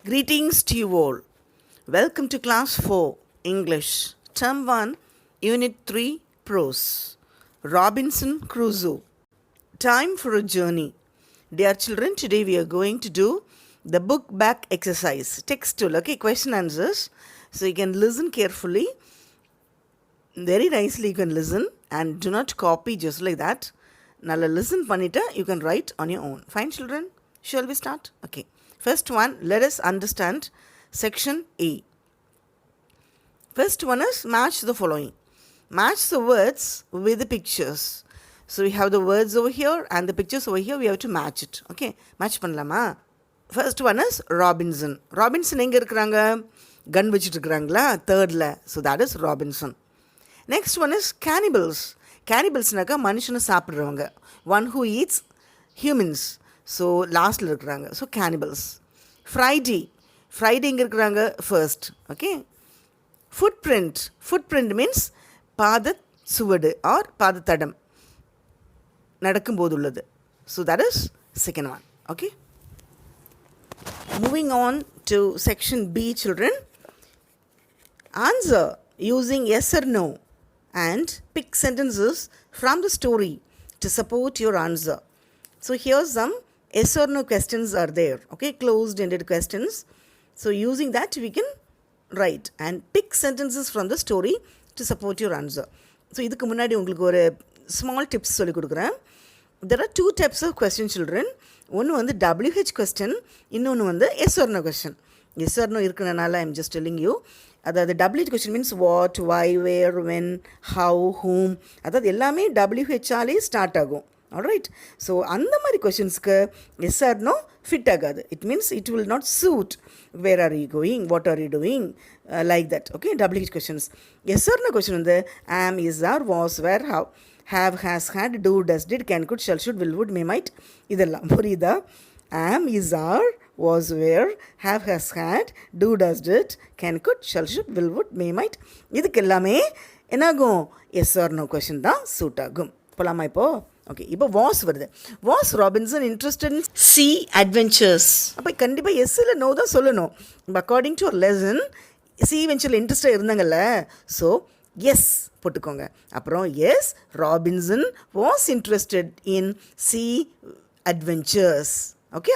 Greetings to you all. Welcome to Class 4 English, Term 1, Unit 3, Prose. Robinson Crusoe. Time for a journey. Dear children, today we are going to do the book back exercise. Textual, okay, question answers. So you can listen carefully. Very nicely you can listen and do not copy just like that. Nalla listen பண்ணிட்டு you can write on your own. Fine children? Shall we start? Okay. First one, let us understand section A. First one is match the following. Match the words with the pictures. So we have the words over here and the pictures over here. We have to match it. Okay. Match பண்ணலாமா? First one is Robinson. Robinson எங்க இருக்கிறாங்க? Gun வச்சிட்டு இருக்கிறாங்களா? Thirdல. So that is Robinson. Next one is cannibals. Cannibalsனாக்கா மனுஷனை சாப்பிட்றவங்க. One who eats humans. So லாஸ்ட்டில் இருக்கிறாங்க. So cannibals. Friday இங்கே இருக்கிறாங்க ஃபர்ஸ்ட். ஓகே. ஃபுட் மீன்ஸ் பாத சுவடு ஆர் பாதத்தடம் நடக்கும்போது உள்ளது. So that is second one. Okay. Moving on to section B children. Answer using yes or no and pick sentences from the story to support your answer. So here some yes or no questions are there. Okay, closed-ended questions. So using that we can write and pick sentences from the story to support your answer. So இதுக்கு முன்னாடி உங்களுக்கு ஒரு small tips சொல்லி கொடுக்குறேன். There are two types of question children. ஒன்று வந்து WH question, இன்னொன்று வந்து yes or no question. Yes or no இருக்கிறனால I am just telling you. அதாவது WH question means what, why, where, when, how, whom. அதாவது எல்லாமே WH ஆலே start ஆகும். Alright. So அந்த மாதிரி கொஷின்ஸ்க்கு எஸ் ஆர் நோ ஃபிட் ஆகாது. It means it will not suit. Where are you going, what are you doing, like that. Okay. WH questions. Yes or no question வந்து am, is, are, was, were, have, have, has, had, do, does, did, can, could, shall, should, will, would, may, might. இதெல்லாம் புரியுதா? Am, is, are, was, where, have, has, had, do, does, did, can, could, shall, should, will, would, may, might. இதுக்கு எல்லாமே என்னாகும்? Yes or no question தான் suit ஆகும். போலாமா இப்போ? Okay. இப்போ வாஸ் வருது. Was Robinson interested in sea adventures. அப்போ கண்டிப்பாக எஸ் இல்லை நோ தான் சொல்லணும். அக்கார்டிங் டு ஒரு லெசன் சி வெஞ்சரில் இன்ட்ரெஸ்டாக இருந்தாங்கல்ல, ஸோ எஸ் போட்டுக்கோங்க. அப்புறம் yes Robinson was interested in sea adventures. Okay.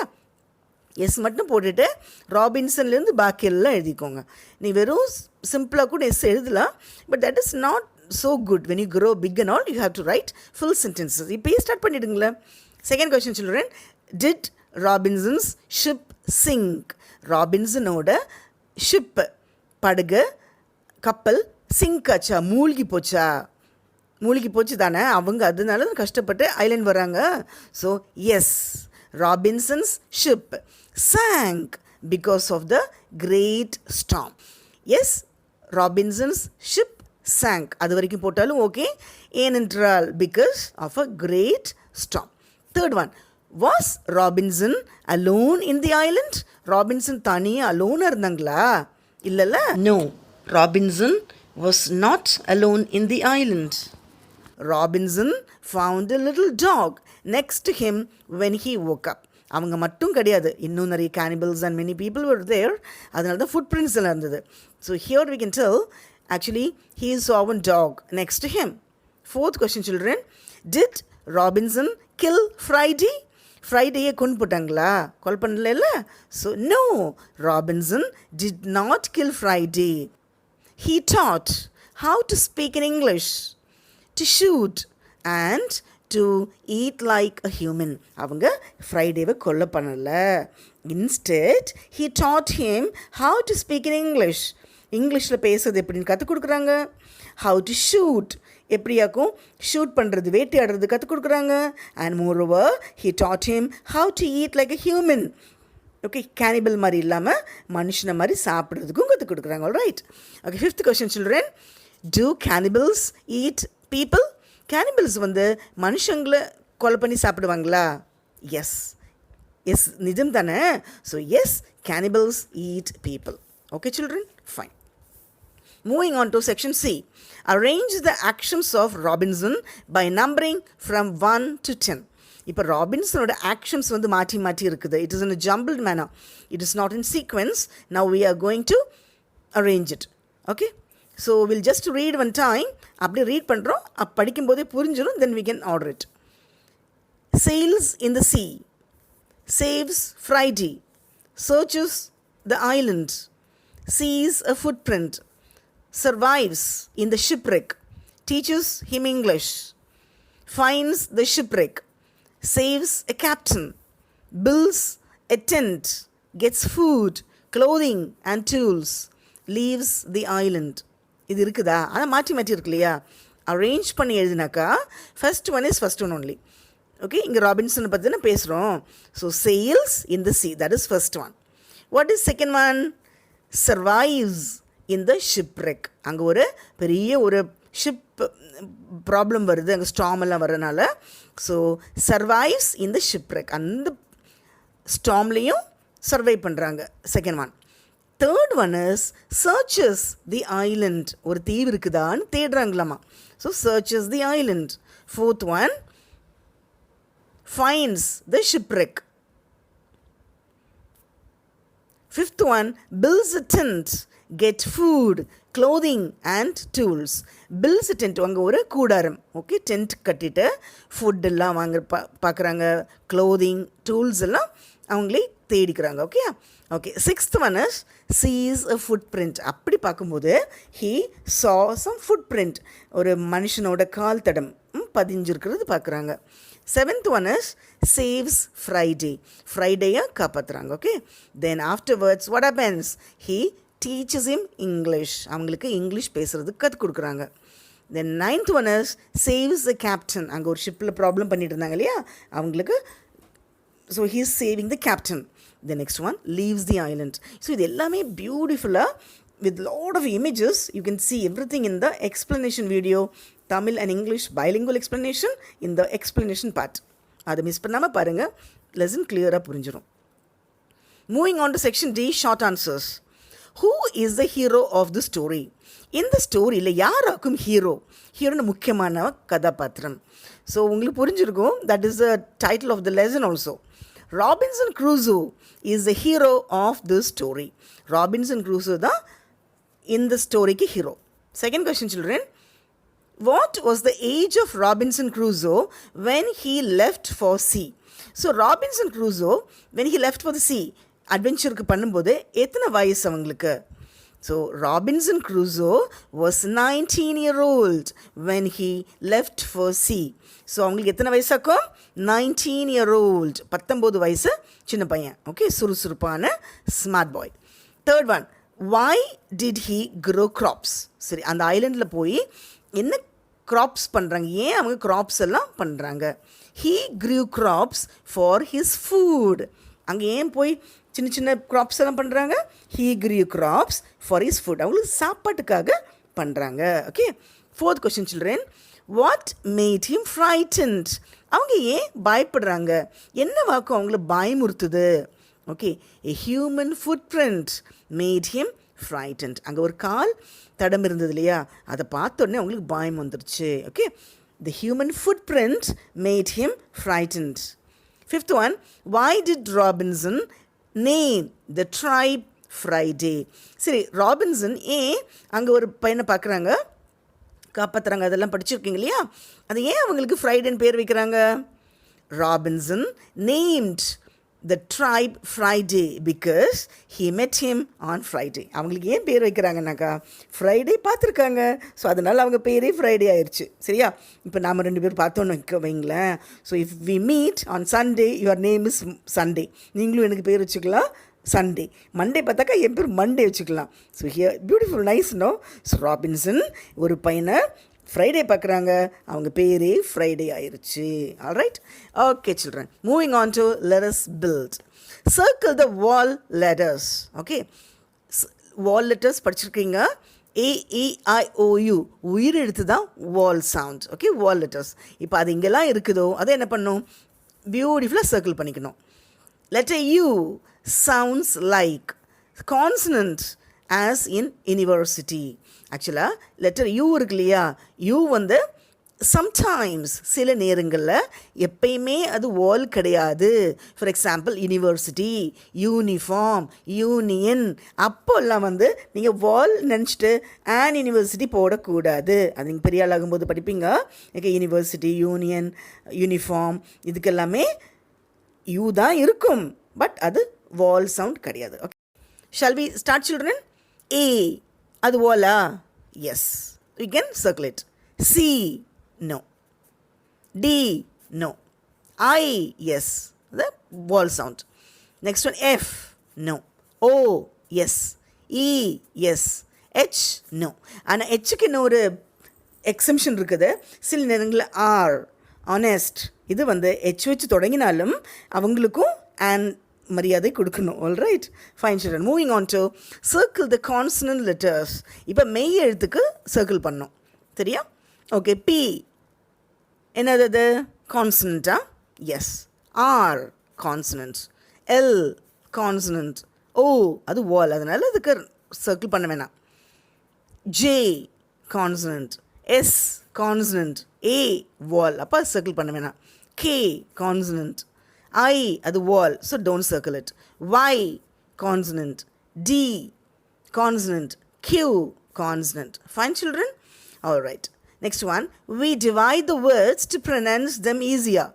Yes மட்டும் போட்டுட்டு ராபின்சன்லேருந்து பாக்கி எல்லாம் எழுதிக்கோங்க. நீ வெறும் சிம்பிளாக கூட எஸ் எழுதலாம். But that is not so good. When you grow big and all, you have to write full sentences. இப்போயே ஸ்டார்ட் பண்ணிடுங்களேன். Second question children. Did Robinson's ship sink? ராபின்சனோட ஷிப் படகு கப்பல் சிங்க் ஆச்சா, மூழ்கி போச்சா? மூழ்கி போச்சு தானே. அவங்க அதனால தான் கஷ்டப்பட்டு ஐலண்ட் வராங்க. So yes Robinson's ship sank because of the great storm. Yes Robinson's ship sank. அது வரைக்கும் போட்டாலும் ஓகே. ஏனென்றால் because of a great storm. Third one. Was Robinson alone in the island? Robinson தனியாக அலோனாக இருந்தாங்களா? இல்லைல்ல. No, Robinson was not alone in the island. Robinson found a little dog next to him when he woke up. அவங்க மட்டும் கிடையாது, இன்னும் நிறைய cannibals and many people var there. அதனால தான் ஃபுட் பிரிண்ட்ஸ் எல்லாம் இருந்தது. So here we can tell actually he saw a dog next to him. Fourth question children. Did Robinson kill Friday? Friday-யை கொண்டு போட்டாங்களா? கால் பண்ணல. So no, Robinson did not kill Friday. He taught how to speak in English, to shoot and to eat like a human. அவங்க ஃப்ரைடேவை கொல்ல பண்ணல. Instead he taught him how to speak in English. இங்கிலீஷில் பேசுறது எப்படின்னு கற்றுக் கொடுக்குறாங்க. How to shoot, எப்படியாக்கும் shoot பண்ணுறது, வேட்டையாடுறது கற்றுக் கொடுக்குறாங்க. And moreover he taught him how to eat like a human. Okay. Cannibal மாதிரி இல்லாமல் மனுஷனை மாதிரி சாப்பிட்றதுக்கும் கற்றுக் கொடுக்குறாங்க. Right. Okay. Fifth question children. Do cannibals eat people? Cannibals வந்து மனுஷங்களை கொலை பண்ணி சாப்பிடுவாங்களா? எஸ். எஸ் நிஜம் தானே. So yes cannibals eat people. Okay children? Fine. Moving on to section C. Arrange the actions of Robinson by numbering from 1 to 10. இப்போ ராபின்சனோட actions வந்து மாற்றி மாற்றி இருக்குது. It is in a jumbled manner. It is not in sequence. Now we are going to arrange it. Okay, so will just read one time. அப்படி read பண்ணுறோம், படிக்கும்போதே புரிஞ்சிடும். Then we can order it. Sails in the sea, saves Friday, searches the island, sees a footprint, survives in the shipwreck, teaches him English, finds the shipwreck, saves a captain, builds a tent, gets food, clothing and tools, leaves the island. இது இருக்குதா? ஆனால் மாற்றி மாற்றி இருக்கு இல்லையா? Arrange பண்ணி எழுதினாக்கா first one is first one only. Okay, இங்கே ராபின்சனை பற்றி தானே பேசுகிறோம். So sails in the sea, that is first one. What is second one? Survives in the shipwreck. அங்கே ஒரு பெரிய ஒரு ஷிப் ப்ராப்ளம் வருது, அங்கே ஸ்டாம் எல்லாம் வரனால. So survives in the shipwreck, அந்த ஸ்டாம்லேயும் சர்வை பண்ணுறாங்க. Second one. Third one is searches the island. ஒரு தீவு இருக்குதான்னு தேடுறாங்களாமா. So searches the island. Fourth one, finds the shipwreck. Fifth one, builds a tent, get food, clothing and tools. Builds a tent, அங்கே ஒரு கூடாரம். Okay, tent கட்டிட்டு food எல்லாம் வாங்க பார்க்குறாங்க, க்ளோதிங் டூல்ஸ் எல்லாம் அவங்களே தேடிக்கிறாங்க. Okay okay. Sixth one is sees a footprint. அப்படி பார்க்கும்போது ஹீ சா சம் ஃபுட் பிரிண்ட், ஒரு மனுஷனோட கால் தடம் பதிஞ்சிருக்கிறது பார்க்குறாங்க. Seventh one is saves Friday. ஃப்ரைடேயை காப்பாற்றுறாங்க. Okay, then afterwards what happens? He teaches him English. அவங்களுக்கு இங்கிலீஷ் பேசுகிறதுக்கு கற்றுக் கொடுக்குறாங்க. Then ninth one is saves the captain. அங்கே ஒரு ஷிப்பில் ப்ராப்ளம் பண்ணிட்டு இருந்தாங்க இல்லையா அவங்களுக்கு. So he is saving the captain. The next one leaves the island. So இது எல்லாமே பியூட்டிஃபுல்லாக with lot of images. You can see everything in the explanation video, Tamil and English bilingual explanation in the explanation part. அதை miss பண்ணாமல் பாருங்கள், lesson கிளியராக புரிஞ்சிடும். Moving on to section D, short answers. Who is the hero of the story? இந்த ஸ்டோரியில் யாராக்கும் hero? ஹீரோன்னு முக்கியமான கதாபாத்திரம். ஸோ உங்களுக்கு புரிஞ்சிருக்கும், that is the title of the lesson also. Robinson Crusoe is the hero of the story. Robinson Crusoe தான் இந்த ஸ்டோரிக்கு hero. Second question children, what was the age of Robinson Crusoe when he left for sea? So Robinson Crusoe when he left for the sea, அட்வென்ச்சருக்கு பண்ணும்போது எத்தனை வயசு அவங்களுக்கு? So Robinson Crusoe was 19 years old when he left for sea. So அவங்களுக்கு எத்தனை வயசாக்கும்? 19 years old. 19 வயசு, சின்ன பையன். ஓகே, சுறுசுறுப்பான smart boy. Third one, why did he grow crops? சரி, அந்த ஐலண்டில் போய் என்ன க்ராப்ஸ் பண்ணுறாங்க? ஏன் அவங்க க்ராப்ஸ் எல்லாம் பண்ணுறாங்க? he grew crops for his food. அங்கே ஏன் போய் சின்ன சின்ன க்ராப்ஸ் எல்லாம் பண்ணுறாங்க? he grew crops for his food. அவங்களுக்கு சாப்பாட்டுக்காக பண்ணுறாங்க. ஓகே. Fourth question children, what made him frightened? அவங்க ஏன் பயப்படுறாங்க? என்ன வாக்கும் அவங்கள பயமுறுத்துது? Okay, a human footprint made him frightened. அங்கே ஒரு கால் தடம் இருந்தது இல்லையா, அதை பார்த்தோன்னே அவங்களுக்கு பயம் வந்துருச்சு. Okay, the human footprint made him frightened. Fifth one, why did Robinson name the tribe Friday? சரி, ராபின்சன் ஏன் அங்கே ஒரு பையனை பார்க்குறாங்க, காப்பாற்றுறாங்க, அதெல்லாம் படிச்சிருக்கீங்க இல்லையா, அது ஏன் அவங்களுக்கு ஃப்ரைடேன்னு பேர் வைக்கிறாங்க? Robinson named the tribe Friday because he met him on Friday. அவங்களுக்கு ஏன் பேர் வைக்கிறாங்கன்னாக்கா ஃப்ரைடே பார்த்துருக்காங்க. ஸோ அதனால் அவங்க பேரே ஃப்ரைடே ஆயிடுச்சு. சரியா? இப்போ நாம் 2 பேர் பார்த்தோன்னு வைங்களேன். So if we meet on Sunday, your name is Sunday, நீங்களும் எனக்கு பேர் வச்சுக்கலாம் சண்டே. மண்டே பார்த்தாக்கா என் பேர் மண்டே வச்சுக்கலாம். So here beautiful nice no. So Robinson ஒரு பையனை ஃப்ரைடே பார்க்குறாங்க, அவங்க பேரே ஃப்ரைடே ஆயிடுச்சு. Alright. Okay children, moving on to let us build. Circle the vowel letters. Okay, vowel letters படிச்சிருக்கீங்க. AEIOU உயிர் எழுத்து தான் vowel sound. Okay, vowel letters. இப்போ அது இங்கெல்லாம் இருக்குதோ அதை என்ன பண்ணணும்? பியூட்டிஃபுல்லாக சர்க்கிள் பண்ணிக்கணும். Letter U sounds like consonant as in university. ஆக்சுவலாக லெட்டர் யூ இருக்கு இல்லையா, யூ வந்து சம்டைம்ஸ் சில நேரங்களில் எப்பயுமே அது வால் கிடையாது. For example university, uniform, union, அப்போல்லாம் வந்து நீங்கள் வால் நினச்சிட்டு அண்ட் யூனிவர்சிட்டி போடக்கூடாது. அது நீங்கள் பெரிய ஆளாகும்போது படிப்பீங்க. ஓகே, யூனிவர்சிட்டி, யூனியன், யூனிஃபார்ம் இதுக்கெல்லாமே யூ தான் இருக்கும், பட் அது வால் சவுண்ட் கிடையாது. Okay, shall we start children? A அது வாலா? Yes, you can circle it. C no. D no. I yes, the vowel sound. Next one F no. O yes. E yes. H no. ஆனா Hக்கு இன்னொரு exemption இருக்குது. சில நேரங்களில் R honest இது வந்து H வச்சு தொடங்கினாலும் அவங்களுக்கும் and மரியாதை கொடுக்கணும். All right, fine children. Moving on to circle the consonant letters. இப்போ மெய் எழுத்துக்கு சர்க்கிள் பண்ணோம், சரியா? ஓகே, பி என்னது? கான்சனண்ட்டா? Yes. R consonant. L consonant. O அது வால், அதனால் அதுக்கு சர்க்கிள் பண்ண வேணாம். J consonant. S consonant. A vowel, அப்போ சர்க்கிள் பண்ண வேணாம். K consonant. ஐ அது vowel, so don't circle it. Y consonant. T consonant. Q consonant. Fine children? All right. Next one, we divide the words to pronounce them easier.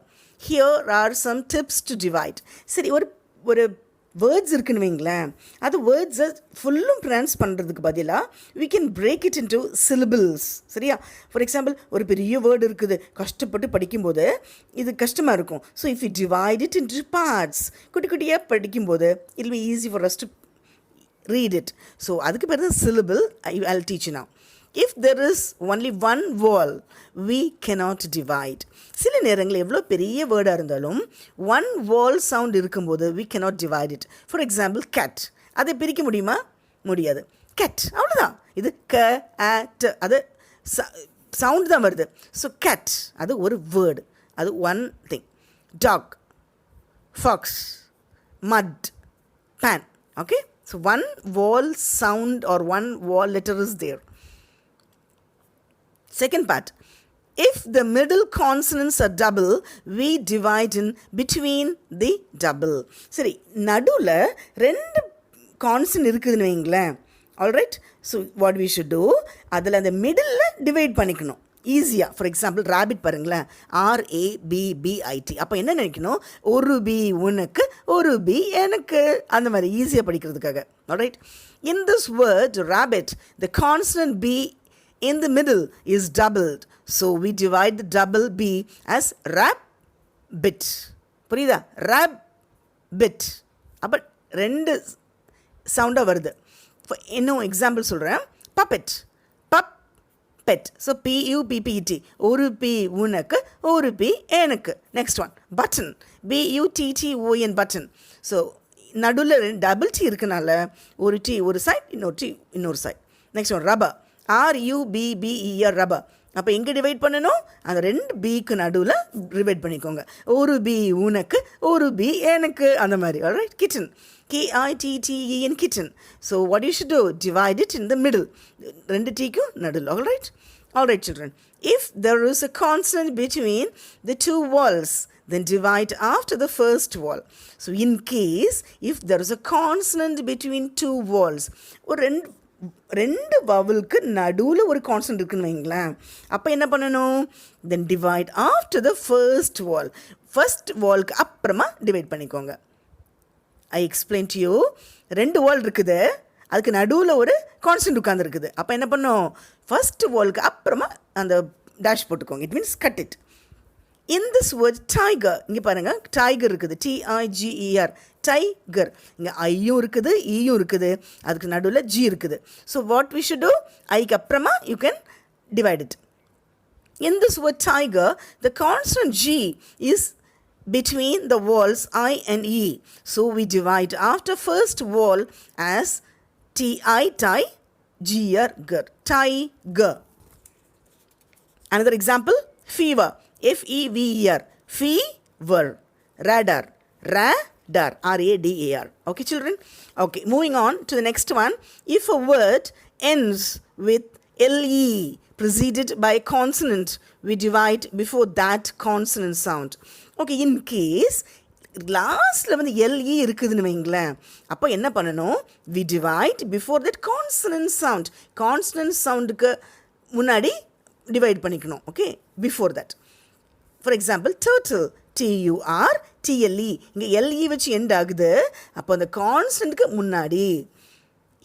Here are some tips to divide. சரி, ஒரு words இருக்குன்னு வைங்களேன், அது வேர்ட்ஸை ஃபுல்லும் pronounce பண்ணுறதுக்கு பதிலாக we can break it into syllables. சரியா? For example, ஒரு பெரிய வேர்டு இருக்குது, கஷ்டப்பட்டு படிக்கும்போது இது கஷ்டமாக இருக்கும். So if you divide it into parts, குட்டி குட்டியாக படிக்கும்போது it will be easy for us to read it. So அதுக்கு பேர் தான் syllable. I'll teach you now. If there is only one vowel, we cannot divide. சில நேரங்களில் எவ்வளோ பெரிய வேர்டாக இருந்தாலும் ஒன் vowel சவுண்ட் இருக்கும்போது we cannot divide it. For example cat, அதை பிரிக்க முடியுமா? முடியாது. cat அவ்வளோதான். இது க அ ட, அது சவுண்ட் தான் வருது. ஸோ cat அது ஒரு வேர்டு, அது one thing. dog, fox, mud, pan. Okay, so one vowel sound or one vowel letter is there. Second part, if the middle consonants are double, we divide in between the double. சரி, நடுவில் ரெண்டு consonant இருக்குதுன்னு வைங்களேன். Alright, so what we should do, அதில் அந்த middle divide பண்ணிக்கணும் ஈஸியாக. For example rabbit பாருங்களேன், RABBIT. அப்போ என்ன நினைக்கணும்? ஒரு பி உனக்கு, ஒரு பி எனக்கு, அந்த மாதிரி ஈஸியாக படிக்கிறதுக்காக. Alright, in this word rabbit, the consonant B in the middle is doubled, so we divide the double B as rabbit. புரியுதா? rabbit. அப்போ ரெண்டு சவுண்டாக வருது. இன்னும் எக்ஸாம்பிள் சொல்கிறேன். puppet, puppet, so PUPPET, ஒரு பி உனக்கு, ஒரு பி எனக்கு. Next one button, BUTTON, button. So நடுவில் டபுள் டி இருக்கனால ஒரு டி ஒரு சைட், இன்னொரு டி இன்னொரு side. Next one rubber, RUBBER, rubber. அப்போ எங்கே டிவைட் பண்ணணும்? அந்த ரெண்டு பிக்கு நடுவில் டிவைட் பண்ணிக்கோங்க. ஒரு பி உனக்கு, ஒரு பி எனக்கு, அந்த மாதிரி. Alright, kitten, KITTEN, kitten. So what you should do, divide it in the middle, ரெண்டு டீக்கும் நடுவில். Alright, alright children. If there is a consonant between the two vowels, then divide after the first vowel. So in case if there is a consonant between two vowels, ஒரு ரெண்டு வவலுக்கு நடுவில் ஒரு constant இருக்குன்னு வைங்களேன், அப்போ என்ன பண்ணணும்? Then divide after the first vowel, first வால்க்கு அப்புறமா டிவைட் பண்ணிக்கோங்க. I explain to you. ரெண்டு வால் இருக்குது, அதுக்கு நடுவில் ஒரு கான்ஸ்டன்ட் உட்காந்துருக்குது. அப்போ என்ன பண்ணணும்? ஃபர்ஸ்ட் வால்க்கு அப்புறமா அந்த டேஷ் போட்டுக்கோங்க. It means cut it. In this word tiger, இங்கே பாருங்கள், டைகர் இருக்குது, TIGER, டைகர். இங்கே ஐயும் இருக்குது, ஈயும் இருக்குது, அதுக்கு நடுவில் ஜி இருக்குது. So what we should do, ஐக்கு அப்புறமா you can divide it. In this word tiger, the consonant G is between the vowels I and E. So we divide after first vowel as TI, GR, GR, tiger. Another example, fever, FEVER, fever. Radar, radar, RADAR. Okay, children? Okay, moving on to the next one. If a word ends with LE preceded by a consonant, we divide before that consonant sound. Okay, in case லாஸ்ட்டில் வந்து LE இருக்குதுன்னு வைங்களேன், அப்போ என்ன பண்ணணும், we divide before that consonant sound. Consonant சவுண்டுக்கு முன்னாடி divide பண்ணிக்கணும். Okay, before that. For example turtle, TURTLE, இங்கே LE வச்சு எண்ட் ஆகுது, அப்போ அந்த கான்ஸ்டன்ட்டுக்கு முன்னாடி.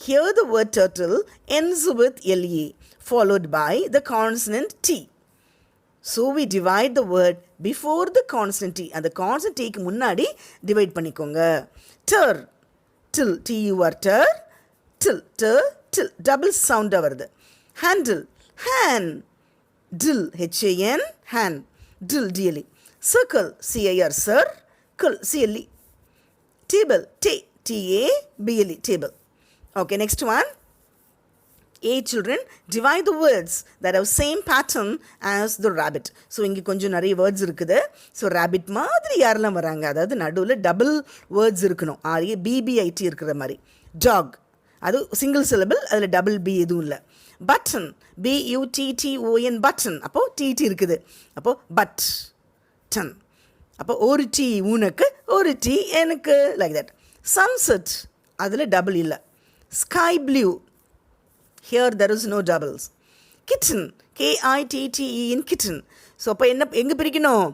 Here the word turtle ends with LE followed by the consonant T. So we divide the word before the consonant T. அந்த consonant Tக்கு முன்னாடி divide பண்ணிக்கோங்க. Tur, till, TUR, tur, till, tur, till, double sound வருது. Handle, han, dill, HAN, han, dill, DLE. Circle, CIR, sir, cul, CLE. Table, TABLE, table. Okay, next one. A children, divide the words that have same pattern as the rabbit. So இங்கே கொஞ்சம் நிறைய words இருக்குது. So rabbit மாதிரி யாரெல்லாம் வராங்க, அதாவது நடுவில் double words இருக்கணும், RABBIT இருக்கிற மாதிரி. டாக், அது சிங்கிள் சிலபிள், அதில் டபுள் பி எதுவும் இல்லை. பட்டன், BUTTON, பட்டன், அப்போது TT இருக்குது, அப்போது பட் டன், அப்போ ஒரு டி உனக்கு ஒரு டி எனக்கு, லைக் தட். சன்செட், அதில் டபுள் இல்லை. Sky blue, here there is no doubles. Kitten, KITTEN, kitten. So அப்போ என்ன எங்கே பிரிக்கணும்,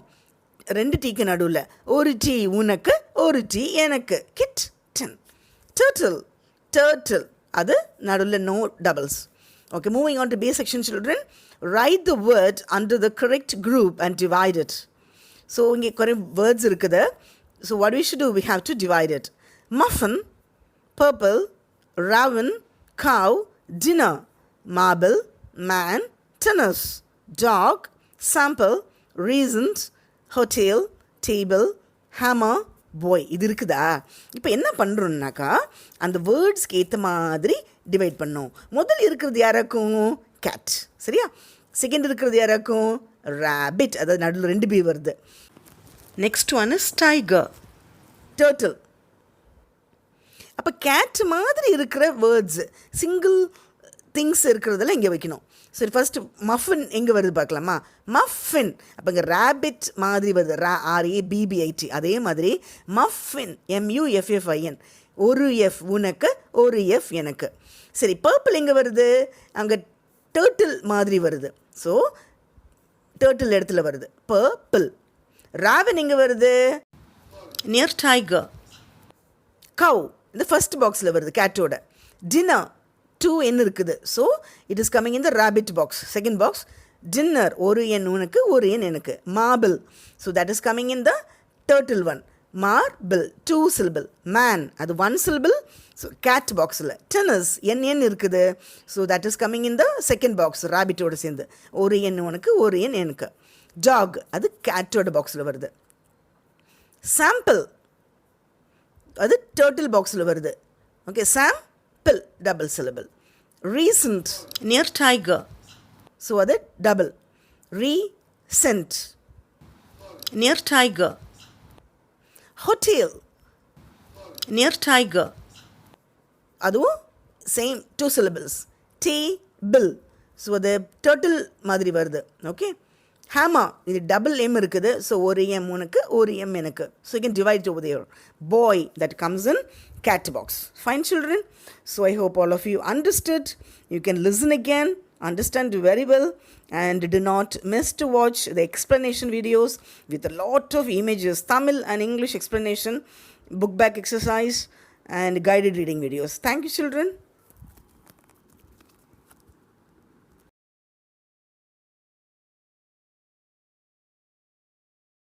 ரெண்டு டீக்கு நடுவில் ஒரு டி உனக்கு ஒரு டி எனக்கு, கிட் டன். Turtle, turtle, அது நடுவில் no doubles. Okay, moving on to B section children. Write the word under the correct group and divide it. So இங்கே correct words இருக்குது. So what we should do, we have to divide it. Muffin, purple, raven, cow, dinner, marble, man, tennis, dog, sample, reasons, hotel, table, hammer, boy. இது இருக்குதா? இப்போ என்ன பண்ணுறோம்னாக்கா, அந்த வேர்ட்ஸ்க்கு ஏற்ற மாதிரி divide பண்ணோம். முதல் இருக்கிறது யாராக்கும், கேட், சரியா? செகண்ட் இருக்கிறது யாராக்கும், rabbit, அதாவது நடுவில் ரெண்டு பி வருது. Next one is tiger, turtle. அப்போ கேட் மாதிரி இருக்கிற வேர்ட்ஸ், சிங்கிள் திங்ஸ் இருக்கிறதெல்லாம் இங்கே வைக்கணும். சரி, ஃபஸ்ட்டு மஃபின் எங்கே வருது பார்க்கலாமா? மஃபின், அப்போ இங்கே ரேபிட் மாதிரி வருது, RABBIT. அதே மாதிரி மஃபின், MUFFIN, ஒரு எஃப் உனக்கு ஒரு எஃப் எனக்கு. சரி, பர்பிள் எங்கே வருது? அங்கே டர்ட்டில் மாதிரி வருது, ஸோ டர்ட்டில் இடத்துல வருது, பர்பிள். ராவன் எங்கே வருது? Near tiger. கவ் இந்த ஃபஸ்ட் பாக்ஸில் வருது, கேட்டோட. டின்னர், 2N இருக்குது, so it is coming in the rabbit box, second box. Dinner, ஒரு என் உனக்கு ஒரு என் எனக்கு. Marble, so that is coming in the turtle one. Marble, 2 syllable. Man, அது 1 syllable, ஸோ கேட் பாக்ஸில். Tennis, N இருக்குது, so that is coming in the second box, ரேபிட்டோடு சேர்ந்து. ஒரு என் உனக்கு ஒரு என் எனக்கு. டாக், அது கேட்டோட பாக்ஸில் வருது. சாம்பிள், அது டர்ட்டில் பாக்ஸில் வருது. Okay, sample, double syllable. Recent, near tiger, so அது double. Recent, near tiger. Hotel, near tiger, அதுவும் சேம் 2 syllables. டேபிள், ஸோ அது டர்ட்டில் மாதிரி வருது. ஓகே, ஹேமா, இது டபுள் எம் இருக்குது, ஸோ ஒரு எம் உனக்கு ஒரு எம் எனக்கு, so you can divide over there. Boy, that comes in cat box. Fine children, so I hope all of you understood. You can listen again, understand very well, and do not miss to watch the explanation videos with a lot of images, Tamil and English explanation, book back exercise and guided reading videos. Thank you children.